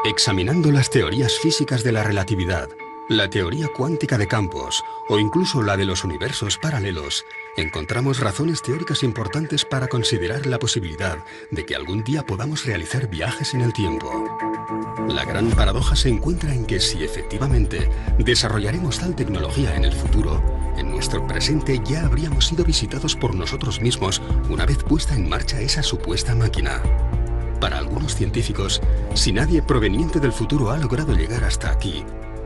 Examinando las teorías físicas de la relatividad, la teoría cuántica de campos o incluso la de los universos paralelos, encontramos razones teóricas importantes para considerar la posibilidad de que algún día podamos realizar viajes en el tiempo. La gran paradoja se encuentra en que si efectivamente desarrollaremos tal tecnología en el futuro, en nuestro presente ya habríamos sido visitados por nosotros mismos una vez puesta en marcha esa supuesta máquina. Para algunos científicos, si nadie proveniente del futuro ha logrado llegar hasta aquí,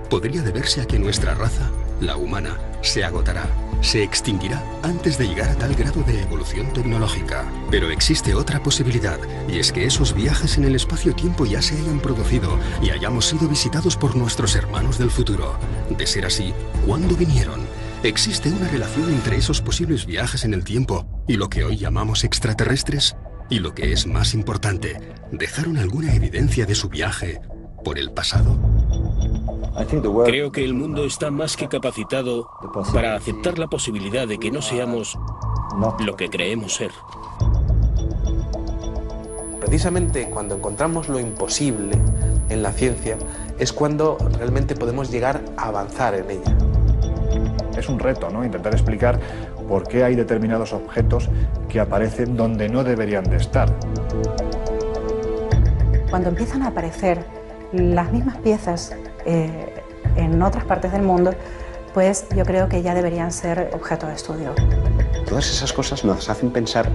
podría deberse a que nuestra raza, la humana, se agotará, se extinguirá antes de llegar a tal grado de evolución tecnológica. Pero existe otra posibilidad, y es que esos viajes en el espacio-tiempo ya se hayan producido y hayamos sido visitados por nuestros hermanos del futuro. De ser así, ¿cuándo vinieron? ¿Existe una relación entre esos posibles viajes en el tiempo y lo que hoy llamamos extraterrestres? Y lo que es más importante, ¿dejaron alguna evidencia de su viaje por el pasado? Creo que el mundo está más que capacitado para aceptar la posibilidad de que no seamos lo que creemos ser. Precisamente cuando encontramos lo imposible en la ciencia es cuando realmente podemos llegar a avanzar en ella. Es un reto, ¿no? Intentar explicar por qué hay determinados objetos que aparecen donde no deberían de estar. Cuando empiezan a aparecer las mismas piezas en otras partes del mundo, pues yo creo que ya deberían ser objeto de estudio. Todas esas cosas nos hacen pensar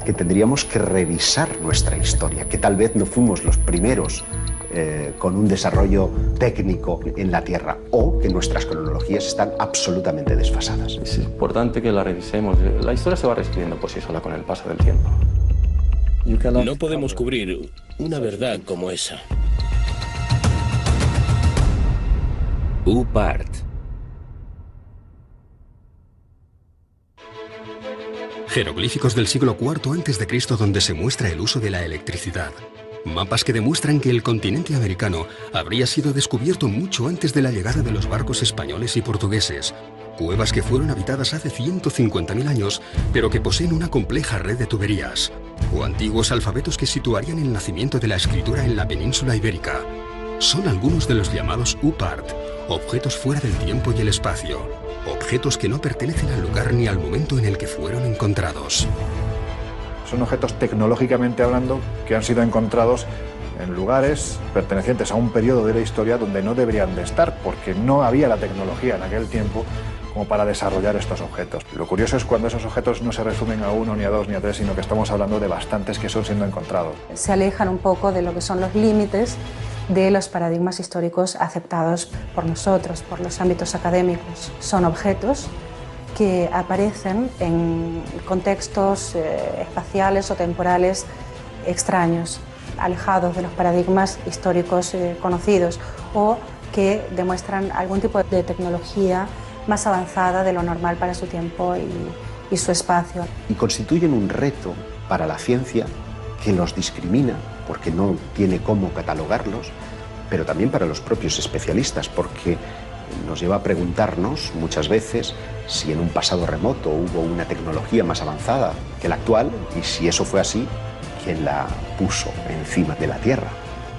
que tendríamos que revisar nuestra historia, que tal vez no fuimos los primeros con un desarrollo técnico en la Tierra, o que nuestras cronologías están absolutamente desfasadas. Es importante que la revisemos. La historia se va reescribiendo por sí sola con el paso del tiempo. No podemos cubrir una verdad como esa. UPART. Jeroglíficos del siglo IV a.C. donde se muestra el uso de la electricidad. Mapas que demuestran que el continente americano habría sido descubierto mucho antes de la llegada de los barcos españoles y portugueses. Cuevas que fueron habitadas hace 150.000 años, pero que poseen una compleja red de tuberías. O antiguos alfabetos que situarían el nacimiento de la escritura en la península ibérica. Son algunos de los llamados UPART, objetos fuera del tiempo y el espacio. Objetos que no pertenecen al lugar ni al momento en el que fueron encontrados. Son objetos tecnológicamente hablando que han sido encontrados en lugares pertenecientes a un periodo de la historia donde no deberían de estar, porque no había la tecnología en aquel tiempo como para desarrollar estos objetos. Lo curioso es cuando esos objetos no se resumen a uno, ni a dos, ni a tres, sino que estamos hablando de bastantes que son siendo encontrados. Se alejan un poco de lo que son los límites de los paradigmas históricos aceptados por nosotros, por los ámbitos académicos. Son objetos que aparecen en contextos espaciales o temporales extraños, alejados de los paradigmas históricos conocidos, o que demuestran algún tipo de tecnología más avanzada de lo normal para su tiempo y su espacio. Y constituyen un reto para la ciencia que los discrimina, porque no tiene cómo catalogarlos, pero también para los propios especialistas, porque nos lleva a preguntarnos muchas veces si en un pasado remoto hubo una tecnología más avanzada que la actual, y si eso fue así, ¿quién la puso encima de la Tierra?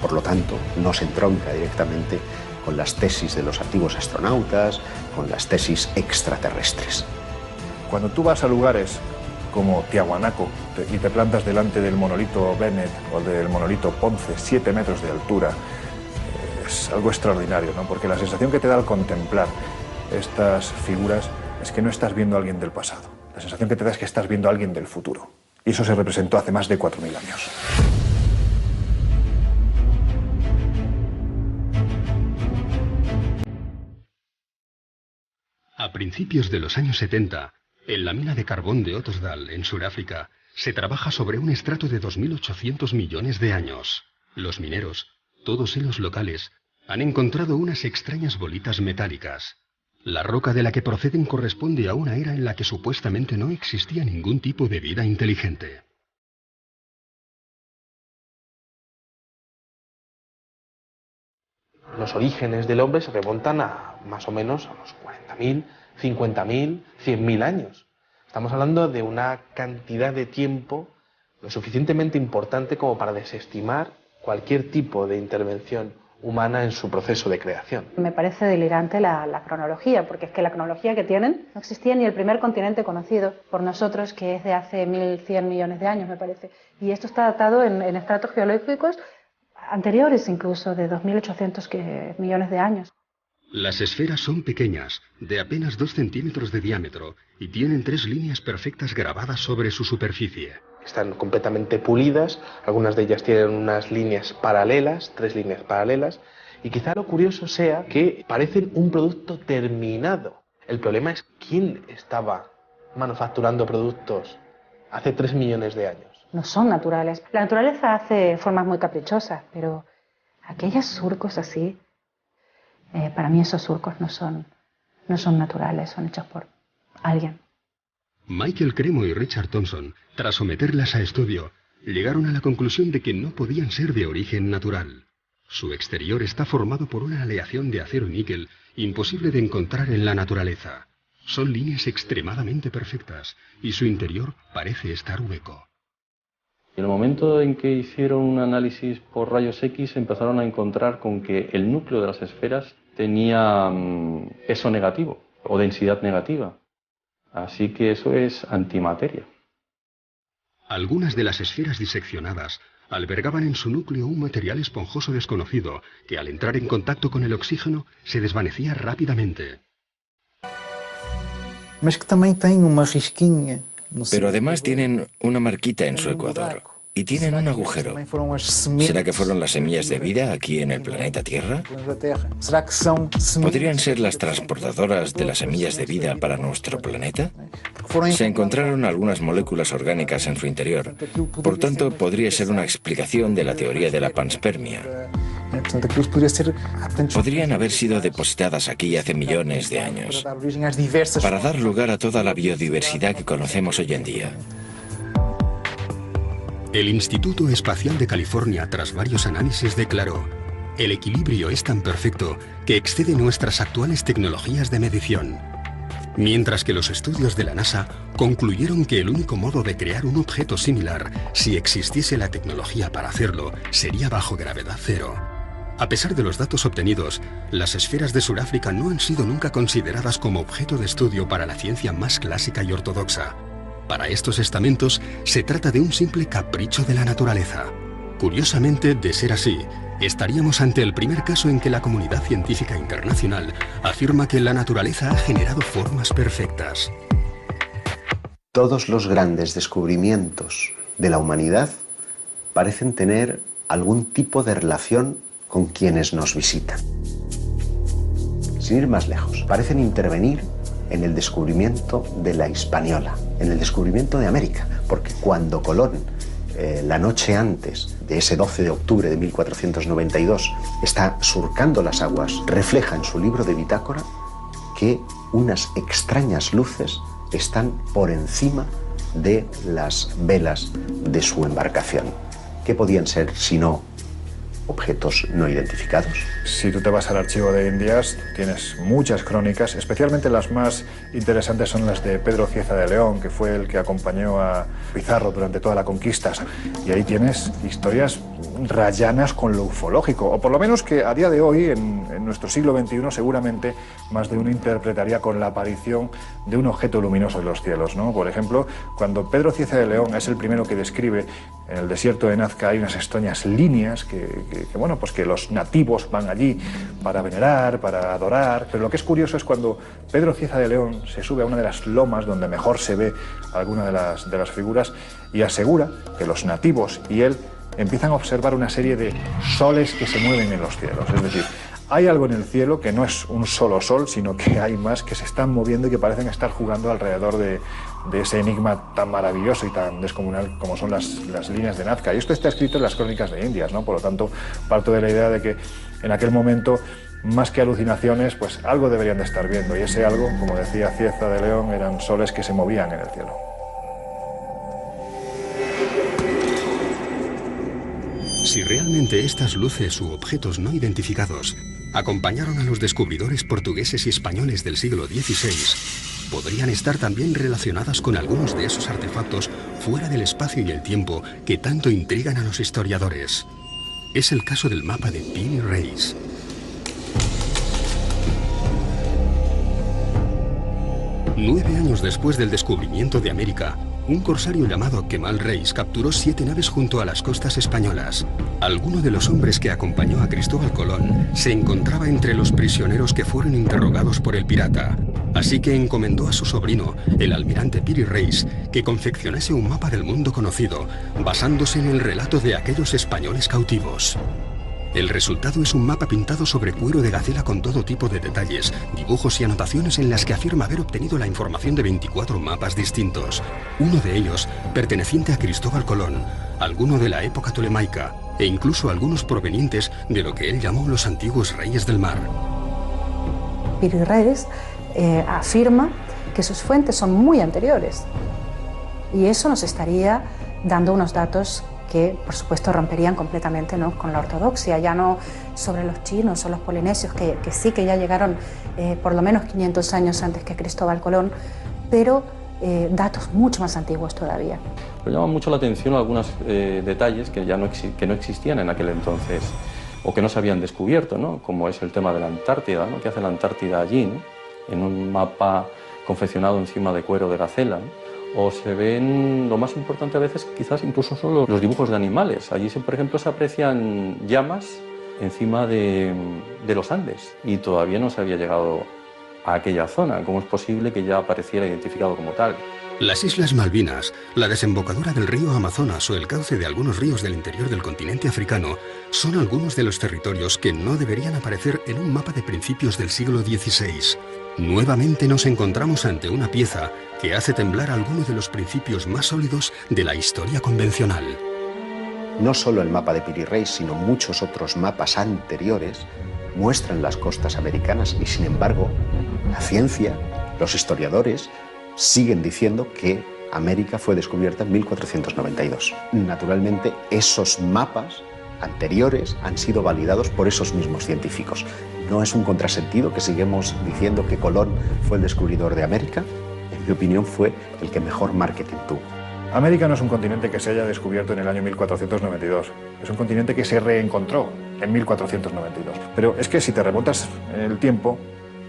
Por lo tanto, no se entronca directamente con las tesis de los antiguos astronautas, con las tesis extraterrestres. Cuando tú vas a lugares como Tiahuanaco y te plantas delante del monolito Bennett o del monolito Ponce, 7 metros de altura, es algo extraordinario, ¿no? Porque la sensación que te da al contemplar estas figuras es que no estás viendo a alguien del pasado. La sensación que te da es que estás viendo a alguien del futuro. Y eso se representó hace más de 4.000 años. A principios de los años 70, en la mina de carbón de Ottosdal, en Sudáfrica, se trabaja sobre un estrato de 2.800 millones de años. Los mineros, todos ellos locales, han encontrado unas extrañas bolitas metálicas. La roca de la que proceden corresponde a una era en la que supuestamente no existía ningún tipo de vida inteligente. Los orígenes del hombre se remontan a más o menos a los 40.000, 50.000, 100.000 años. Estamos hablando de una cantidad de tiempo lo suficientemente importante como para desestimar cualquier tipo de intervención humana en su proceso de creación. Me parece delirante la cronología, porque es que la cronología que tienen no existía ni el primer continente conocido por nosotros, que es de hace 1.100 millones de años, me parece. Y esto está datado en estratos geológicos anteriores incluso, de 2.800 millones de años. Las esferas son pequeñas, de apenas 2 centímetros de diámetro, y tienen 3 líneas perfectas grabadas sobre su superficie. Están completamente pulidas, algunas de ellas tienen unas líneas paralelas, 3 líneas paralelas, y quizá lo curioso sea que parecen un producto terminado. El problema es quién estaba manufacturando productos hace 3 millones de años. No son naturales. La naturaleza hace formas muy caprichosas, pero aquellos surcos así, para mí esos surcos no son naturales, son hechos por alguien. Michael Cremo y Richard Thompson, tras someterlas a estudio, llegaron a la conclusión de que no podían ser de origen natural. Su exterior está formado por una aleación de acero y níquel imposible de encontrar en la naturaleza. Son líneas extremadamente perfectas y su interior parece estar hueco. En el momento en que hicieron un análisis por rayos X, empezaron a encontrar con que el núcleo de las esferas tenía peso negativo o densidad negativa. Así que eso es antimateria. Algunas de las esferas diseccionadas albergaban en su núcleo un material esponjoso desconocido que al entrar en contacto con el oxígeno se desvanecía rápidamente. Pero además tienen una marquita en su ecuador y tienen un agujero. ¿Será que fueron las semillas de vida aquí en el planeta Tierra? ¿Podrían ser las transportadoras de las semillas de vida para nuestro planeta? Se encontraron algunas moléculas orgánicas en su interior. Por tanto, podría ser una explicación de la teoría de la panspermia. Podrían haber sido depositadas aquí hace millones de años, para dar lugar a toda la biodiversidad que conocemos hoy en día. El Instituto Espacial de California, tras varios análisis, declaró: el equilibrio es tan perfecto que excede nuestras actuales tecnologías de medición. Mientras que los estudios de la NASA concluyeron que el único modo de crear un objeto similar, si existiese la tecnología para hacerlo, sería bajo gravedad cero. A pesar de los datos obtenidos, las esferas de Sudáfrica no han sido nunca consideradas como objeto de estudio para la ciencia más clásica y ortodoxa. Para estos estamentos, se trata de un simple capricho de la naturaleza. Curiosamente, de ser así, estaríamos ante el primer caso en que la comunidad científica internacional afirma que la naturaleza ha generado formas perfectas. Todos los grandes descubrimientos de la humanidad parecen tener algún tipo de relación con quienes nos visitan. Sin ir más lejos, parecen intervenir en el descubrimiento de la Hispaniola, en el descubrimiento de América, porque cuando Colón, la noche antes de ese 12 de octubre de 1492, está surcando las aguas, refleja en su libro de bitácora que unas extrañas luces están por encima de las velas de su embarcación. ¿Qué podían ser sino objetos no identificados? Si tú te vas al archivo de Indias, tienes muchas crónicas, especialmente las más interesantes son las de Pedro Cieza de León, que fue el que acompañó a Pizarro durante toda la conquista. Y ahí tienes historias rayanas con lo ufológico, o por lo menos que a día de hoy, en nuestro siglo XXI, seguramente más de uno interpretaría con la aparición de un objeto luminoso en los cielos, ¿no? Por ejemplo, cuando Pedro Cieza de León es el primero que describe en el desierto de Nazca hay unas extrañas líneas bueno, pues que los nativos van allí para venerar, para adorar. Pero lo que es curioso es cuando Pedro Cieza de León se sube a una de las lomas donde mejor se ve alguna de las figuras y asegura que los nativos y él empiezan a observar una serie de soles que se mueven en los cielos. Es decir, hay algo en el cielo que no es un solo sol, sino que hay más que se están moviendo y que parecen estar jugando alrededor de ese enigma tan maravilloso y tan descomunal como son las líneas de Nazca. Y esto está escrito en las crónicas de Indias, ¿no? Por lo tanto, parto de la idea de que en aquel momento, más que alucinaciones, pues algo deberían de estar viendo. Y ese algo, como decía Cieza de León, eran soles que se movían en el cielo. Si realmente estas luces u objetos no identificados acompañaron a los descubridores portugueses y españoles del siglo XVI, podrían estar también relacionadas con algunos de esos artefactos fuera del espacio y el tiempo que tanto intrigan a los historiadores. es el caso del mapa de Piri Reis. Nueve años después del descubrimiento de América, un corsario llamado Kemal Reis capturó 7 naves junto a las costas españolas. Alguno de los hombres que acompañó a Cristóbal Colón se encontraba entre los prisioneros que fueron interrogados por el pirata. Así que encomendó a su sobrino, el almirante Piri Reis, que confeccionase un mapa del mundo conocido, basándose en el relato de aquellos españoles cautivos. El resultado es un mapa pintado sobre cuero de gacela con todo tipo de detalles, dibujos y anotaciones en las que afirma haber obtenido la información de 24 mapas distintos. Uno de ellos perteneciente a Cristóbal Colón, alguno de la época tolemaica e incluso algunos provenientes de lo que él llamó los antiguos reyes del mar. Piri Reis afirma que sus fuentes son muy anteriores y eso nos estaría dando unos datos que, por supuesto, romperían completamente, ¿no?, con la ortodoxia, ya no sobre los chinos o los polinesios, que sí que ya llegaron por lo menos 500 años antes que Cristóbal Colón, pero datos mucho más antiguos todavía. Pero llama mucho la atención algunos detalles que ya no existían en aquel entonces, o que no se habían descubierto, ¿no?, como es el tema de la Antártida, ¿no?, que hace la Antártida allí, ¿no?, en un mapa confeccionado encima de cuero de gacela, ¿no? O se ven, lo más importante a veces quizás incluso son los dibujos de animales. Allí, por ejemplo, se aprecian llamas encima de los Andes y todavía no se había llegado a aquella zona. ¿Cómo es posible que ya apareciera identificado como tal? Las Islas Malvinas, la desembocadura del río Amazonas o el cauce de algunos ríos del interior del continente africano son algunos de los territorios que no deberían aparecer en un mapa de principios del siglo XVI. Nuevamente nos encontramos ante una pieza que hace temblar algunos de los principios más sólidos de la historia convencional. No solo el mapa de Piri Reis, sino muchos otros mapas anteriores muestran las costas americanas y, sin embargo, la ciencia, los historiadores, siguen diciendo que América fue descubierta en 1492. Naturalmente, esos mapas anteriores han sido validados por esos mismos científicos. No es un contrasentido que sigamos diciendo que Colón fue el descubridor de América. En mi opinión, fue el que mejor marketing tuvo. América no es un continente que se haya descubierto en el año 1492. Es un continente que se reencontró en 1492. Pero es que si te remontas en el tiempo,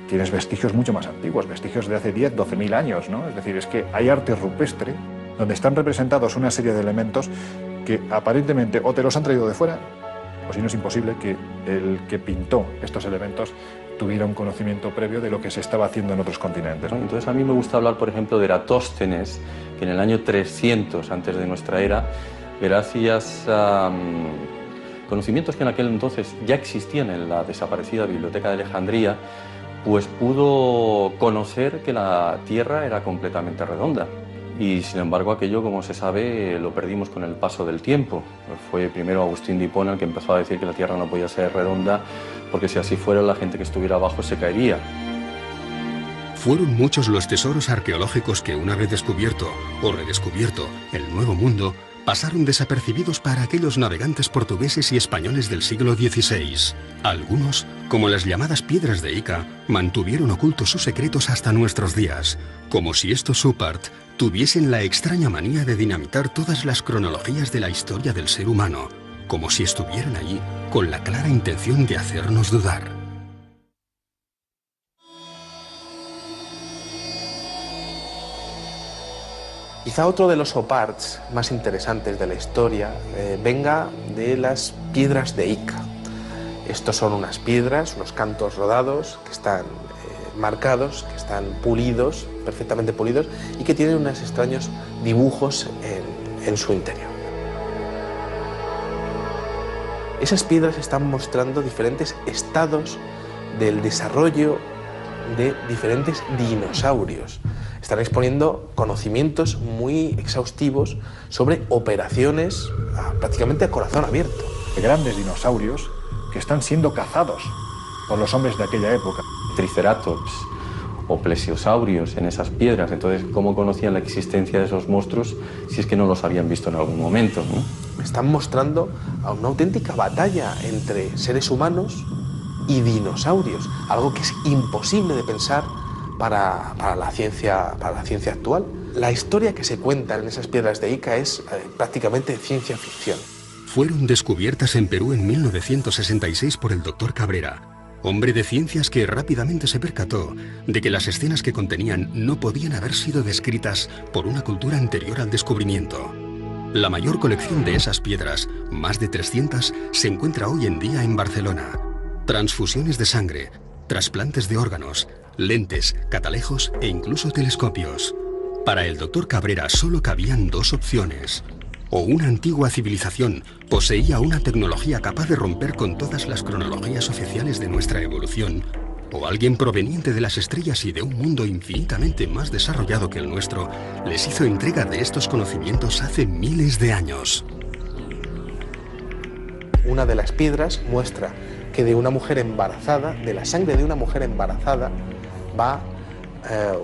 tienes vestigios mucho más antiguos, vestigios de hace 10, 12.000 años, ¿no? Es decir, es que hay arte rupestre donde están representados una serie de elementos que aparentemente o te los han traído de fuera, o si no es imposible que el que pintó estos elementos tuviera un conocimiento previo de lo que se estaba haciendo en otros continentes, ¿no? Entonces a mí me gusta hablar, por ejemplo, de Eratóstenes, que en el año 300 antes de nuestra era, gracias a conocimientos que en aquel entonces ya existían en la desaparecida Biblioteca de Alejandría, pues pudo conocer que la Tierra era completamente redonda. Y sin embargo aquello, como se sabe, lo perdimos con el paso del tiempo. Fue primero Agustín de Hipona el que empezó a decir que la Tierra no podía ser redonda, porque si así fuera la gente que estuviera abajo se caería. Fueron muchos los tesoros arqueológicos que, una vez descubierto o redescubierto el Nuevo Mundo, pasaron desapercibidos para aquellos navegantes portugueses y españoles del siglo XVI. Algunos, como las llamadas piedras de Ica, mantuvieron ocultos sus secretos hasta nuestros días, como si estos Supart tuviesen la extraña manía de dinamitar todas las cronologías de la historia del ser humano, como si estuvieran allí con la clara intención de hacernos dudar. Quizá otro de los oparts más interesantes de la historia venga de las piedras de Ica. Estos son unas piedras, unos cantos rodados que están marcados, que están pulidos, perfectamente pulidos, y que tienen unos extraños dibujos en su interior. Esas piedras están mostrando diferentes estados del desarrollo de diferentes dinosaurios. Están exponiendo conocimientos muy exhaustivos sobre operaciones prácticamente a corazón abierto. Grandes dinosaurios que están siendo cazados por los hombres de aquella época. Triceratops o plesiosaurios en esas piedras. Entonces, ¿cómo conocían la existencia de esos monstruos si es que no los habían visto en algún momento, ¿no? Están mostrando a una auténtica batalla entre seres humanos y dinosaurios, algo que es imposible de pensar para la ciencia actual. La historia que se cuenta en esas piedras de Ica es prácticamente ciencia ficción. fueron descubiertas en Perú en 1966 por el Dr. Cabrera, hombre de ciencias que rápidamente se percató de que las escenas que contenían no podían haber sido descritas por una cultura anterior al descubrimiento. La mayor colección de esas piedras, más de 300, se encuentra hoy en día en Barcelona. Transfusiones de sangre, trasplantes de órganos, lentes, catalejos e incluso telescopios. Para el Dr. Cabrera solo cabían dos opciones. O una antigua civilización poseía una tecnología capaz de romper con todas las cronologías oficiales de nuestra evolución, o alguien proveniente de las estrellas y de un mundo infinitamente más desarrollado que el nuestro les hizo entrega de estos conocimientos hace miles de años. Una de las piedras muestra que de una mujer embarazada, de la sangre de una mujer embarazada, va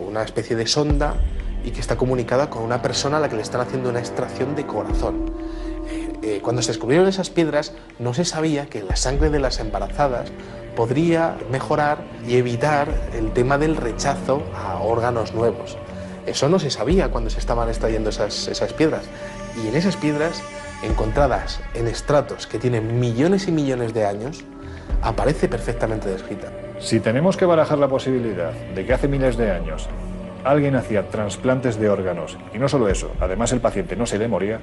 una especie de sonda y que está comunicada con una persona a la que le están haciendo una extracción de corazón. Cuando se descubrieron esas piedras, no se sabía que la sangre de las embarazadas podría mejorar y evitar el tema del rechazo a órganos nuevos. Eso no se sabía cuando se estaban extrayendo esas piedras. Y en esas piedras, encontradas en estratos que tienen millones y millones de años, aparece perfectamente descrita. Si tenemos que barajar la posibilidad de que hace miles de años alguien hacía trasplantes de órganos, y no solo eso, además el paciente no se le moría,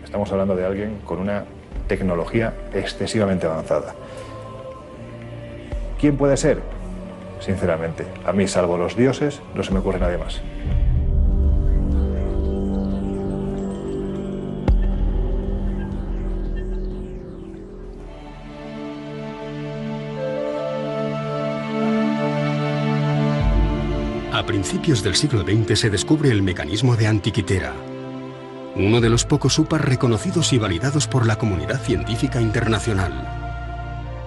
estamos hablando de alguien con una tecnología excesivamente avanzada. ¿Quién puede ser? Sinceramente, a mí, salvo los dioses, no se me ocurre nadie más. A principios del siglo XX se descubre el mecanismo de Antikythera, uno de los pocos UPAs reconocidos y validados por la comunidad científica internacional.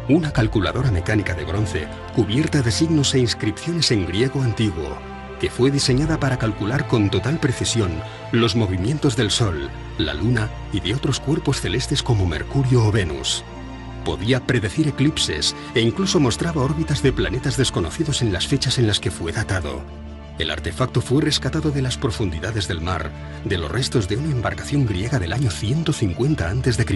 Una calculadora mecánica de bronce cubierta de signos e inscripciones en griego antiguo, que fue diseñada para calcular con total precisión los movimientos del Sol, la Luna y de otros cuerpos celestes como Mercurio o Venus. Podía predecir eclipses e incluso mostraba órbitas de planetas desconocidos en las fechas en las que fue datado. El artefacto fue rescatado de las profundidades del mar, de los restos de una embarcación griega del año 150 a.C.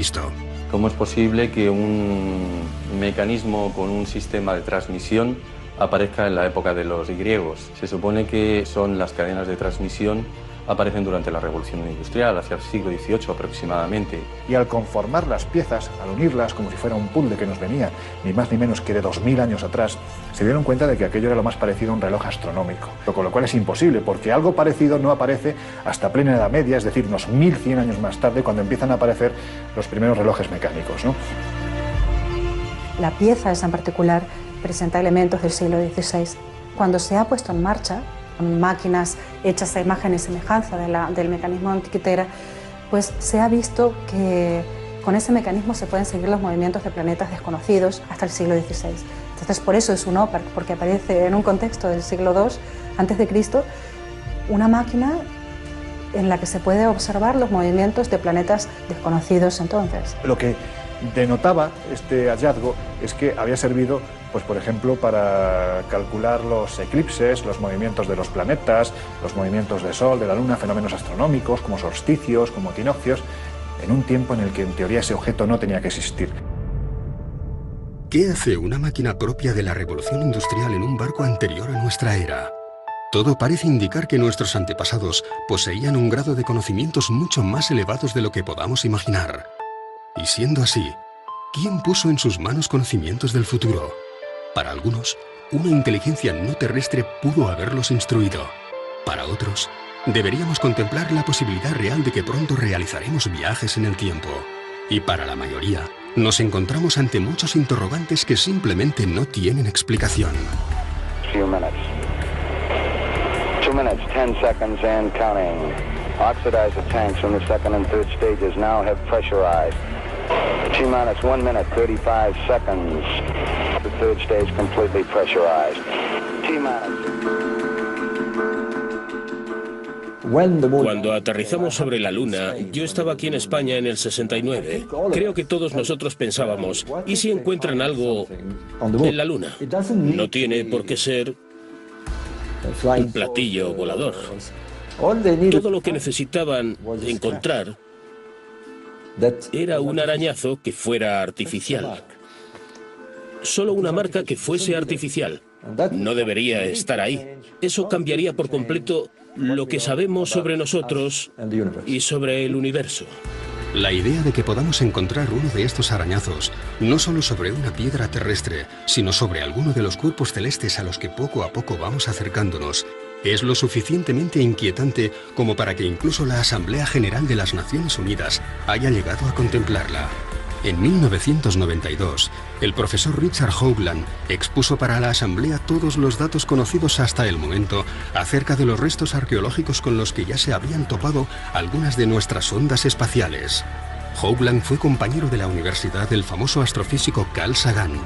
¿Cómo es posible que un mecanismo con un sistema de transmisión aparezca en la época de los griegos? Se supone que son las cadenas de transmisión aparecen durante la Revolución Industrial, hacia el siglo XVIII aproximadamente. Y al conformar las piezas, al unirlas como si fuera un puzzle que nos venía ni más ni menos que de 2000 años atrás, se dieron cuenta de que aquello era lo más parecido a un reloj astronómico. Con lo cual es imposible, porque algo parecido no aparece hasta plena Edad Media, es decir, unos 1100 años más tarde, cuando empiezan a aparecer los primeros relojes mecánicos, ¿no? La pieza esa en particular presenta elementos del siglo XVI. Cuando se ha puesto en marcha, con máquinas hechas a imagen y semejanza del mecanismo de Antikythera, pues se ha visto que con ese mecanismo se pueden seguir los movimientos de planetas desconocidos hasta el siglo XVI. Entonces, por eso es un OPAR, porque aparece en un contexto del siglo II a.C. una máquina en la que se puede observar los movimientos de planetas desconocidos entonces. Lo que denotaba este hallazgo es que había servido, pues por ejemplo, para calcular los eclipses, los movimientos de los planetas, los movimientos del Sol, de la Luna, fenómenos astronómicos como solsticios, como equinoccios, en un tiempo en el que en teoría ese objeto no tenía que existir. ¿Qué hace una máquina propia de la revolución industrial en un barco anterior a nuestra era? Todo parece indicar que nuestros antepasados poseían un grado de conocimientos mucho más elevados de lo que podamos imaginar. Y siendo así, ¿quién puso en sus manos conocimientos del futuro? Para algunos, una inteligencia no terrestre pudo haberlos instruido. Para otros, deberíamos contemplar la posibilidad real de que pronto realizaremos viajes en el tiempo. Y para la mayoría, nos encontramos ante muchos interrogantes que simplemente no tienen explicación. 2 minutes. 2 minutes, 10 seconds and counting. Oxidize the tanks in the second and third stages. Now have pressurized. 2 minutes, 1 minute, 35 seconds. The third stage completely pressurized. 2 minutes. Cuando aterrizamos sobre la Luna, yo estaba aquí en España en el 69. Creo que todos nosotros pensábamos, ¿y si encuentran algo en la Luna? No tiene por qué ser un platillo volador. Todo lo que necesitaban encontrar era un arañazo que fuera artificial. Solo una marca que fuese artificial. No debería estar ahí. Eso cambiaría por completo lo que sabemos sobre nosotros y sobre el universo. La idea de que podamos encontrar uno de estos arañazos, no solo sobre una piedra terrestre, sino sobre alguno de los cuerpos celestes a los que poco a poco vamos acercándonos, es lo suficientemente inquietante como para que incluso la Asamblea General de las Naciones Unidas haya llegado a contemplarla. En 1992, el profesor Richard Hoagland expuso para la Asamblea todos los datos conocidos hasta el momento acerca de los restos arqueológicos con los que ya se habían topado algunas de nuestras sondas espaciales. Hoagland fue compañero de la universidad del famoso astrofísico Carl Sagan.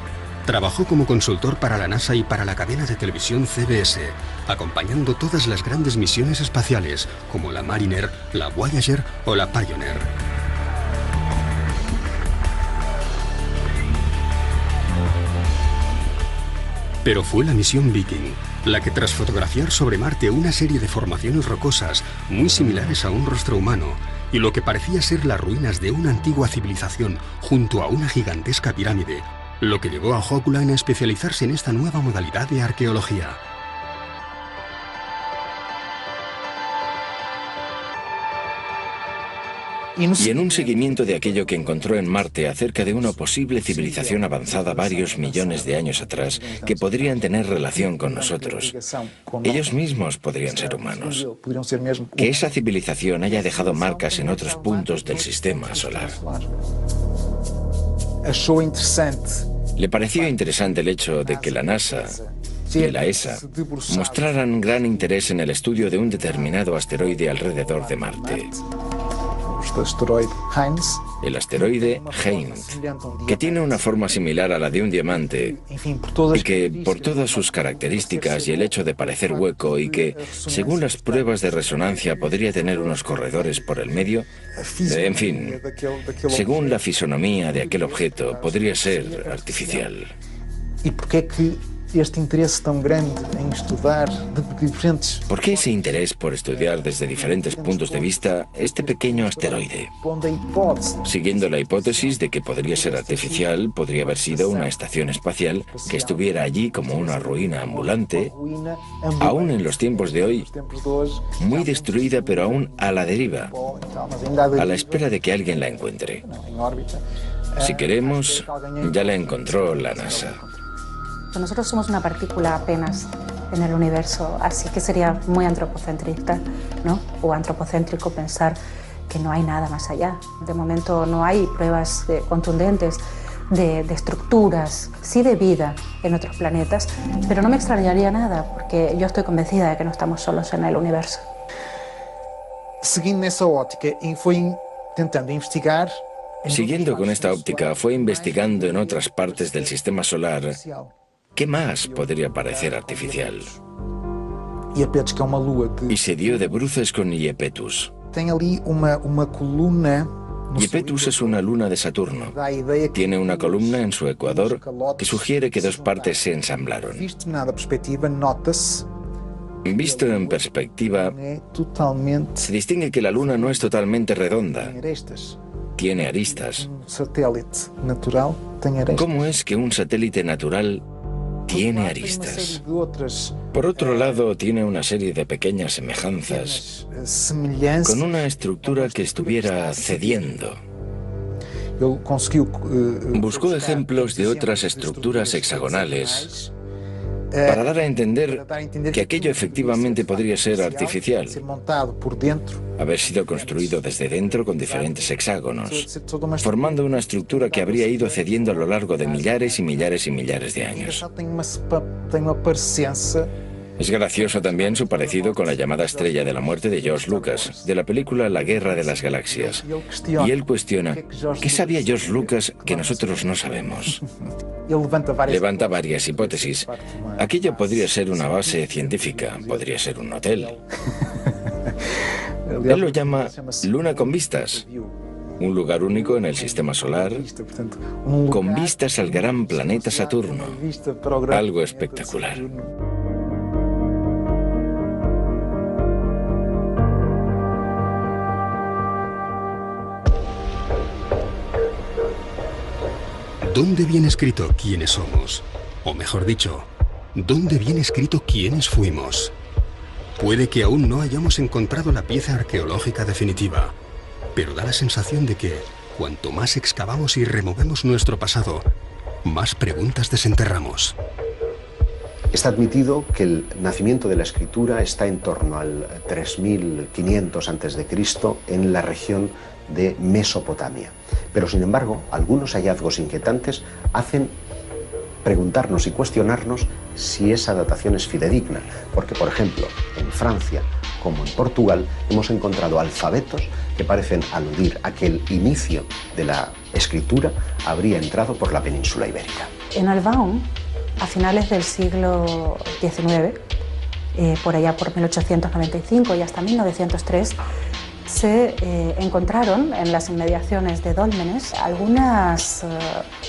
Trabajó como consultor para la NASA y para la cadena de televisión CBS, acompañando todas las grandes misiones espaciales, como la Mariner, la Voyager o la Pioneer. Pero fue la misión Viking la que, tras fotografiar sobre Marte una serie de formaciones rocosas muy similares a un rostro humano y lo que parecía ser las ruinas de una antigua civilización junto a una gigantesca pirámide, lo que llevó a Hoagland a especializarse en esta nueva modalidad de arqueología. Y en un seguimiento de aquello que encontró en Marte acerca de una posible civilización avanzada varios millones de años atrás que podrían tener relación con nosotros. Ellos mismos podrían ser humanos. Que esa civilización haya dejado marcas en otros puntos del sistema solar. Le pareció interesante el hecho de que la NASA y la ESA mostraran gran interés en el estudio de un determinado asteroide alrededor de Marte. El asteroide Heinz, que tiene una forma similar a la de un diamante y que, por todas sus características y el hecho de parecer hueco y que, según las pruebas de resonancia, podría tener unos corredores por el medio, en fin, según la fisonomía de aquel objeto, podría ser artificial. ¿Por qué ese interés por estudiar desde diferentes puntos de vista este pequeño asteroide? Siguiendo la hipótesis de que podría ser artificial, podría haber sido una estación espacial que estuviera allí como una ruina ambulante, aún en los tiempos de hoy, muy destruida pero aún a la deriva, a la espera de que alguien la encuentre. Si queremos, ya la encontró la NASA. Nosotros somos una partícula apenas en el universo, así que sería muy antropocentrista, ¿no? O antropocéntrico pensar que no hay nada más allá. De momento no hay pruebas contundentes de estructuras, sí de vida en otros planetas, pero no me extrañaría nada porque yo estoy convencida de que no estamos solos en el universo. Siguiendo con esta óptica, fue investigando en otras partes del sistema solar. ¿Qué más podría parecer artificial? Y se dio de bruces con Iapetus. Iapetus es una luna de Saturno. Tiene una columna en su ecuador que sugiere que dos partes se ensamblaron. Visto en perspectiva, se distingue que la luna no es totalmente redonda. Tiene aristas. ¿Cómo es que un satélite natural tiene aristas? Por otro lado, tiene una serie de pequeñas semejanzas con una estructura que estuviera cediendo. Buscó ejemplos de otras estructuras hexagonales para dar a entender que aquello efectivamente podría ser artificial, haber sido construido desde dentro con diferentes hexágonos, formando una estructura que habría ido cediendo a lo largo de millares y millares y millares de años. Es gracioso también su parecido con la llamada Estrella de la Muerte de George Lucas, de la película La Guerra de las Galaxias. Y él cuestiona, ¿qué sabía George Lucas que nosotros no sabemos? Levanta varias hipótesis. Aquello podría ser una base científica, podría ser un hotel. Él lo llama Luna con vistas. Un lugar único en el sistema solar, con vistas al gran planeta Saturno. Algo espectacular. ¿Dónde viene escrito quiénes somos? O mejor dicho, ¿dónde viene escrito quiénes fuimos? Puede que aún no hayamos encontrado la pieza arqueológica definitiva, pero da la sensación de que, cuanto más excavamos y removemos nuestro pasado, más preguntas desenterramos. Está admitido que el nacimiento de la escritura está en torno al 3500 a.C. en la región de Mesopotamia. Pero sin embargo, algunos hallazgos inquietantes hacen preguntarnos y cuestionarnos si esa datación es fidedigna, porque por ejemplo, en Francia como en Portugal hemos encontrado alfabetos que parecen aludir a que el inicio de la escritura habría entrado por la península ibérica. En Albaon, a finales del siglo XIX, por allá por 1895 y hasta 1903, se encontraron en las inmediaciones de Dólmenes algunas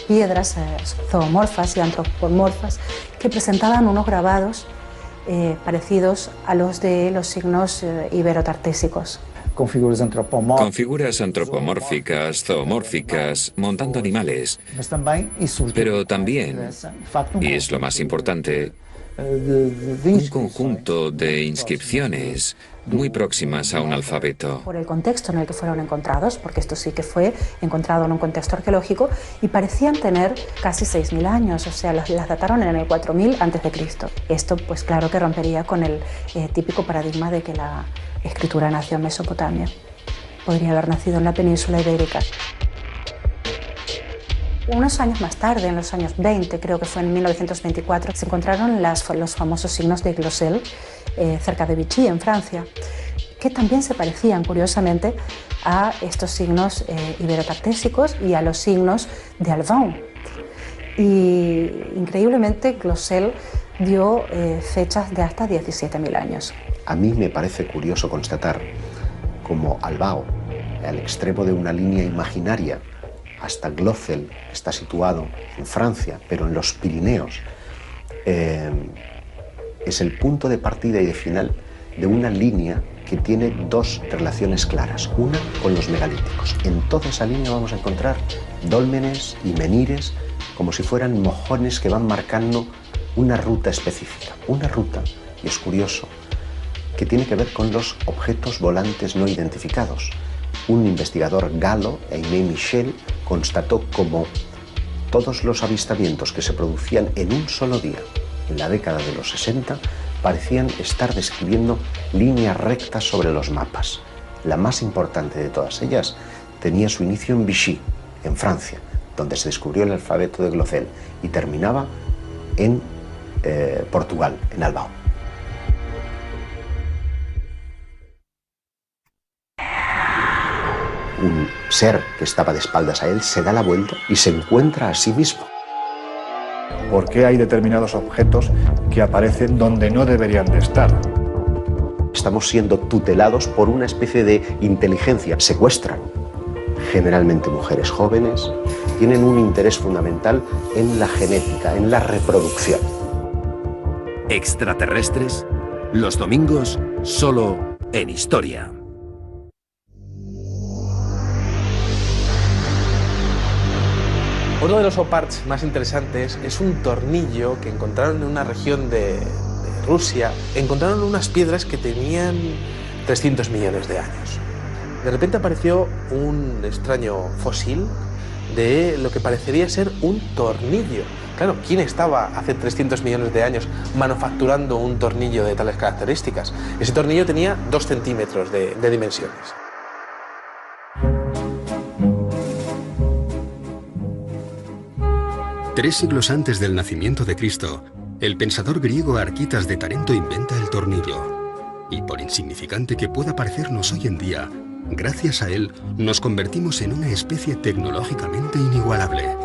piedras zoomorfas y antropomorfas que presentaban unos grabados parecidos a los de los signos iberotartésicos. Con figuras antropomórficas, zoomórficas, montando animales. Pero también, y es lo más importante, un conjunto de inscripciones muy próximas a un alfabeto. Por el contexto en el que fueron encontrados, porque esto sí que fue encontrado en un contexto arqueológico, y parecían tener casi 6.000 años, o sea, las dataron en el 4000 a.C. Esto, pues claro que rompería con el típico paradigma de que la escritura nació en Mesopotamia. Podría haber nacido en la península ibérica. Unos años más tarde, en los años 20, creo que fue en 1924, se encontraron los famosos signos de Glosel cerca de Vichy, en Francia, que también se parecían, curiosamente, a estos signos iberotartésicos y a los signos de Albaon. Y increíblemente, Glosel dio fechas de hasta 17.000 años. A mí me parece curioso constatar cómo Albaon, al extremo de una línea imaginaria, hasta Glosel, que está situado en Francia, pero en los Pirineos, es el punto de partida y de final de una línea que tiene dos relaciones claras. Una con los megalíticos. En toda esa línea vamos a encontrar dólmenes y menires como si fueran mojones que van marcando una ruta específica. Una ruta, y es curioso, que tiene que ver con los objetos volantes no identificados. Un investigador galo, Aimé Michel, constató cómo todos los avistamientos que se producían en un solo día, en la década de los 60, parecían estar describiendo líneas rectas sobre los mapas. La más importante de todas ellas tenía su inicio en Vichy, en Francia, donde se descubrió el alfabeto de Glosel, y terminaba en Portugal, en Albaon. Un ser que estaba de espaldas a él se da la vuelta y se encuentra a sí mismo. ¿Por qué hay determinados objetos que aparecen donde no deberían de estar? Estamos siendo tutelados por una especie de inteligencia. Secuestran generalmente mujeres jóvenes, tienen un interés fundamental en la genética, en la reproducción. Extraterrestres, los domingos, solo en Historia. Uno de los oparts más interesantes es un tornillo que encontraron en una región de Rusia. Encontraron unas piedras que tenían 300 millones de años. De repente apareció un extraño fósil de lo que parecería ser un tornillo. Claro, ¿quién estaba hace 300 millones de años manufacturando un tornillo de tales características? Ese tornillo tenía 2 centímetros de dimensiones. Tres siglos antes del nacimiento de Cristo, el pensador griego Arquitas de Tarento inventa el tornillo. Y por insignificante que pueda parecernos hoy en día, gracias a él nos convertimos en una especie tecnológicamente inigualable.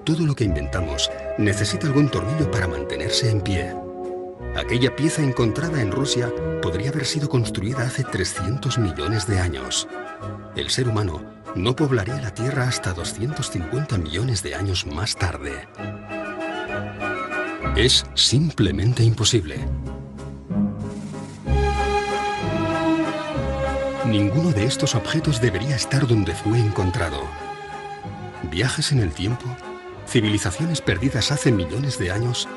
Todo lo que inventamos necesita algún tornillo para mantenerse en pie. Aquella pieza encontrada en Rusia podría haber sido construida hace 300 millones de años. El ser humano no poblaría la Tierra hasta 250 millones de años más tarde. Es simplemente imposible. Ninguno de estos objetos debería estar donde fue encontrado. Viajes en el tiempo civilizaciones perdidas hace millones de años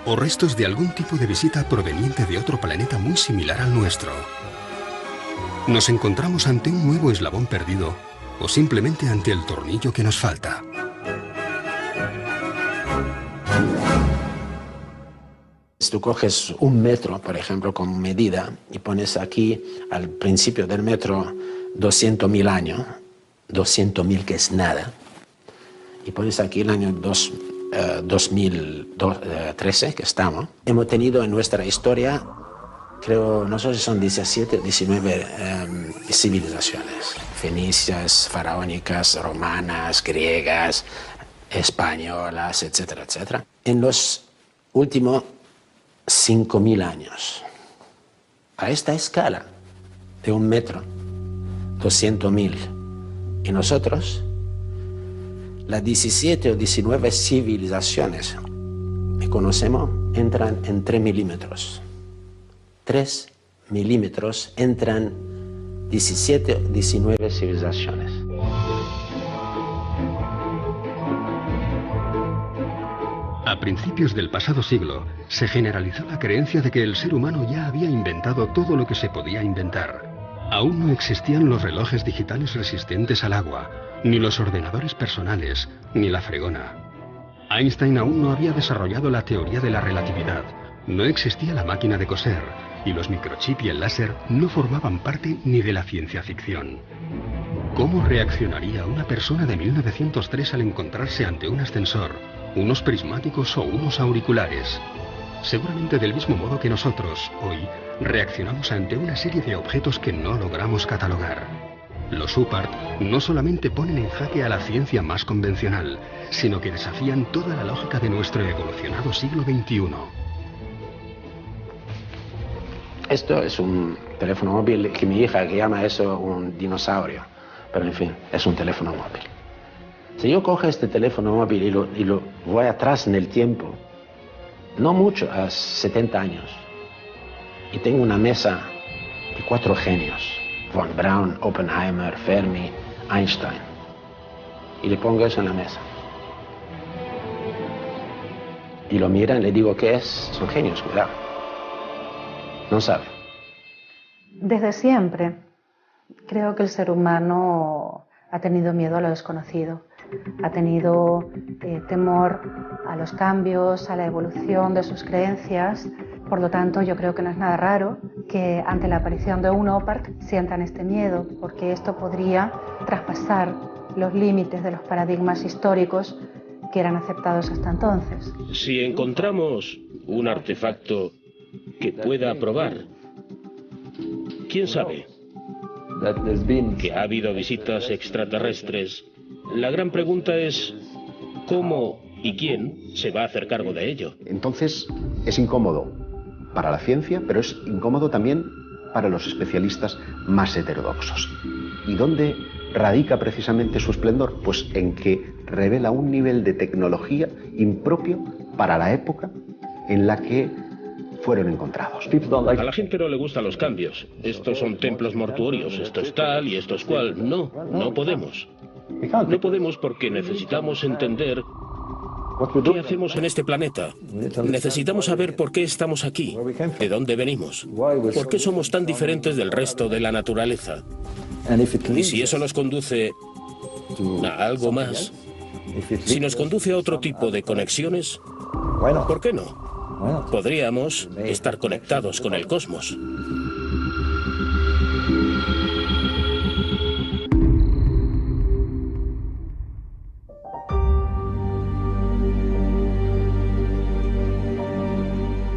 o restos de algún tipo de visita proveniente de otro planeta muy similar al nuestro. ¿Nos encontramos ante un nuevo eslabón perdido o simplemente ante el tornillo que nos falta? Si tú coges un metro, por ejemplo, como medida, y pones aquí al principio del metro 200.000 años, 200.000 que es nada, y pones aquí el año 2013 que estamos, hemos tenido en nuestra historia, creo, no sé si son 17 o 19 civilizaciones, fenicias, faraónicas, romanas, griegas, españolas, etcétera, etcétera. En los últimos 5.000 años, a esta escala de un metro, 200.000, y nosotros, las 17 o 19 civilizaciones que conocemos entran en 3 milímetros. 3 milímetros entran 17 o 19 civilizaciones. A principios del pasado siglo, se generalizó la creencia de que el ser humano ya había inventado todo lo que se podía inventar. Aún no existían los relojes digitales resistentes al agua, ni los ordenadores personales, ni la fregona. Einstein aún no había desarrollado la teoría de la relatividad, no existía la máquina de coser, y los microchips y el láser no formaban parte ni de la ciencia ficción. ¿Cómo reaccionaría una persona de 1903 al encontrarse ante un ascensor, unos prismáticos o unos auriculares? Seguramente del mismo modo que nosotros, hoy, reaccionamos ante una serie de objetos que no logramos catalogar. Los UPART no solamente ponen en jaque a la ciencia más convencional, sino que desafían toda la lógica de nuestro evolucionado siglo XXI. Esto es un teléfono móvil que mi hija que llama eso un dinosaurio, pero en fin, es un teléfono móvil. Si yo cojo este teléfono móvil y lo voy atrás en el tiempo, no mucho, a 70 años, y tengo una mesa de 4 genios, Von Braun, Oppenheimer, Fermi, Einstein, y le pongo eso en la mesa. Y lo miran, le digo, ¿qué es? Son genios, cuidado. No sabe. Desde siempre creo que el ser humano ha tenido miedo a lo desconocido, ha tenido temor a los cambios, a la evolución de sus creencias. Por lo tanto, yo creo que no es nada raro que ante la aparición de un OPART sientan este miedo, porque esto podría traspasar los límites de los paradigmas históricos que eran aceptados hasta entonces. Si encontramos un artefacto que pueda probar, ¿quién sabe? Que ha habido visitas extraterrestres. La gran pregunta es ¿cómo y quién se va a hacer cargo de ello? Entonces es incómodo para la ciencia, pero es incómodo también para los especialistas más heterodoxos. ¿Y dónde radica precisamente su esplendor? Pues en que revela un nivel de tecnología impropio para la época en la que fueron encontrados. A la gente no le gustan los cambios. Estos son templos mortuorios, esto es tal y esto es cual. No, no podemos. No podemos porque necesitamos entender qué hacemos en este planeta. Necesitamos saber por qué estamos aquí, de dónde venimos, por qué somos tan diferentes del resto de la naturaleza. Y si eso nos conduce a algo más, si nos conduce a otro tipo de conexiones, ¿por qué no? Podríamos estar conectados con el cosmos.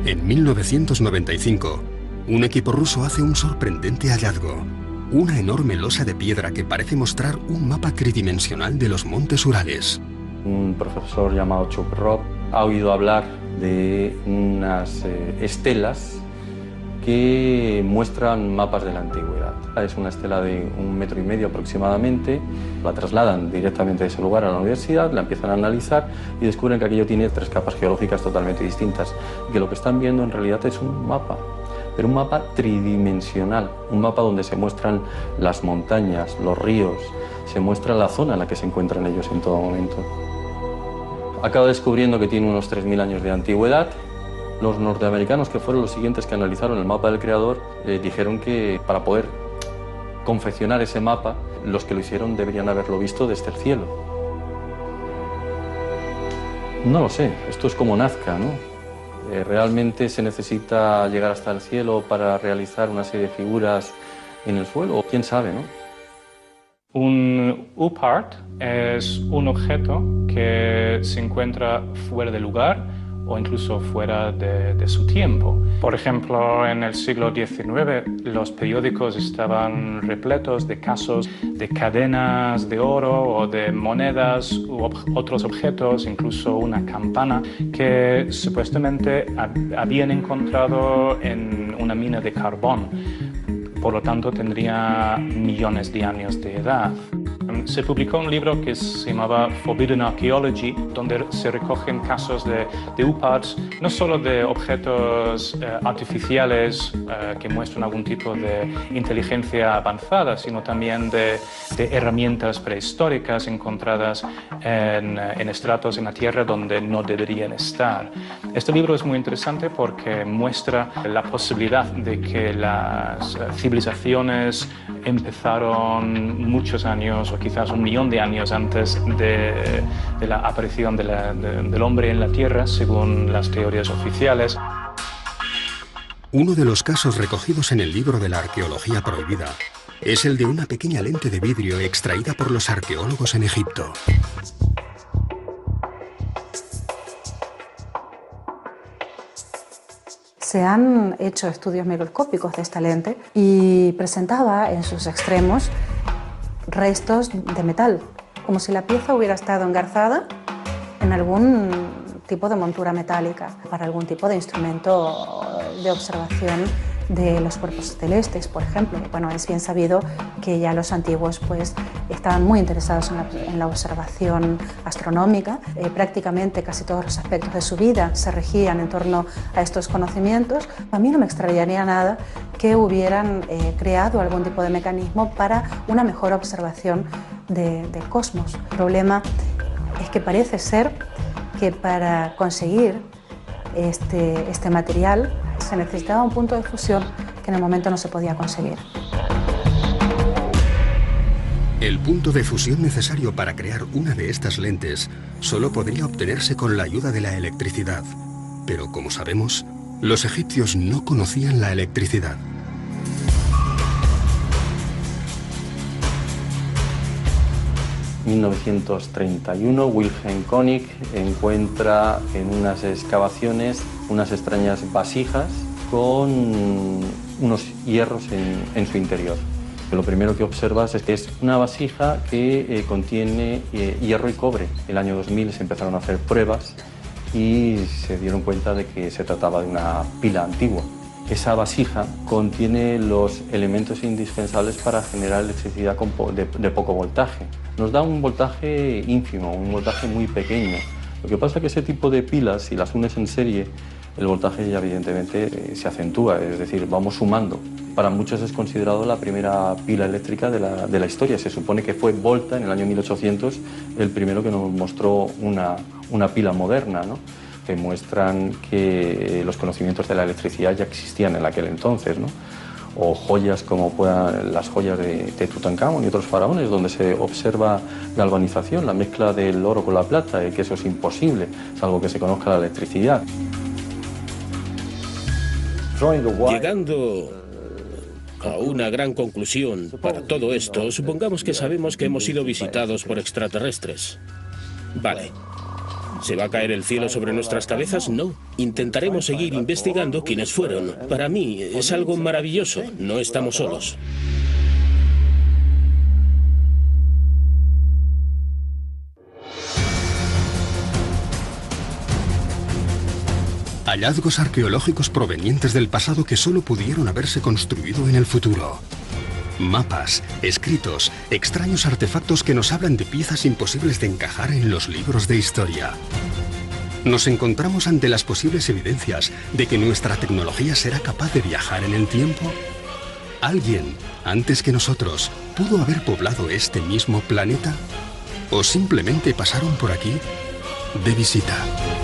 En 1995, un equipo ruso hace un sorprendente hallazgo. Una enorme losa de piedra que parece mostrar un mapa tridimensional de los montes Urales. Un profesor llamado Chukrov ha oído hablar de unas estelas que muestran mapas de la antigüedad. Es una estela de 1,5 metros aproximadamente, la trasladan directamente de ese lugar a la universidad, la empiezan a analizar y descubren que aquello tiene 3 capas geológicas totalmente distintas y que lo que están viendo en realidad es un mapa, pero un mapa tridimensional, un mapa donde se muestran las montañas, los ríos, se muestra la zona en la que se encuentran ellos en todo momento. Acaba descubriendo que tiene unos 3.000 años de antigüedad. Los norteamericanos, que fueron los siguientes que analizaron el mapa del creador, dijeron que para poder confeccionar ese mapa, los que lo hicieron deberían haberlo visto desde el cielo. No lo sé, esto es como Nazca, ¿no? ¿Realmente se necesita llegar hasta el cielo para realizar una serie de figuras en el suelo? ¿Quién sabe, no? Un UPART es un objeto que se encuentra fuera de lugar o incluso fuera de su tiempo. Por ejemplo, en el siglo XIX los periódicos estaban repletos de casos de cadenas de oro o de monedas u otros objetos, incluso una campana que supuestamente habían encontrado en una mina de carbón. Por lo tanto, tendría millones de años de edad. Se publicó un libro que se llamaba Forbidden Archaeology, donde se recogen casos de UPARTs, no solo de objetos artificiales que muestran algún tipo de inteligencia avanzada, sino también de herramientas prehistóricas encontradas en estratos en la Tierra donde no deberían estar. Este libro es muy interesante porque muestra la posibilidad de que las civilizaciones empezaron muchos años o quizás 1 millón de años antes de la aparición del hombre en la Tierra, según las teorías oficiales. Uno de los casos recogidos en el libro de la arqueología prohibida es el de una pequeña lente de vidrio extraída por los arqueólogos en Egipto. Se han hecho estudios microscópicos de esta lente y presentaba en sus extremos restos de metal, como si la pieza hubiera estado engarzada en algún tipo de montura metálica para algún tipo de instrumento de observación de los cuerpos celestes, por ejemplo. Bueno, es bien sabido que ya los antiguos pues, estaban muy interesados en la observación astronómica. Prácticamente casi todos los aspectos de su vida se regían en torno a estos conocimientos. A mí no me extrañaría nada que hubieran creado algún tipo de mecanismo para una mejor observación del cosmos. El problema es que parece ser que para conseguir este material se necesitaba un punto de fusión que en el momento no se podía conseguir. El punto de fusión necesario para crear una de estas lentes solo podría obtenerse con la ayuda de la electricidad. Pero como sabemos, los egipcios no conocían la electricidad. En 1931, Wilhelm König encuentra en unas excavaciones unas extrañas vasijas con unos hierros en su interior. Lo primero que observas es que es una vasija que contiene hierro y cobre. En el año 2000 se empezaron a hacer pruebas y se dieron cuenta de que se trataba de una pila antigua. Esa vasija contiene los elementos indispensables para generar electricidad de poco voltaje. Nos da un voltaje ínfimo, un voltaje muy pequeño. Lo que pasa es que ese tipo de pilas, si las unes en serie, el voltaje ya evidentemente se acentúa, es decir, vamos sumando. Para muchos es considerado la primera pila eléctrica de la historia. Se supone que fue Volta, en el año 1800, el primero que nos mostró una pila moderna, ¿no? Que muestran que los conocimientos de la electricidad ya existían en aquel entonces, ¿no? O joyas como las joyas de Tutankamón y otros faraones, donde se observa galvanización, la mezcla del oro con la plata, y que eso es imposible, salvo que se conozca la electricidad. Llegando a una gran conclusión para todo esto, supongamos que sabemos que hemos sido visitados por extraterrestres. Vale. ¿Se va a caer el cielo sobre nuestras cabezas? No. Intentaremos seguir investigando quiénes fueron. Para mí es algo maravilloso. No estamos solos. Hallazgos arqueológicos provenientes del pasado que solo pudieron haberse construido en el futuro. Mapas, escritos, extraños artefactos que nos hablan de piezas imposibles de encajar en los libros de historia. Nos encontramos ante las posibles evidencias de que nuestra tecnología será capaz de viajar en el tiempo. ¿Alguien, antes que nosotros, pudo haber poblado este mismo planeta? ¿O simplemente pasaron por aquí de visita.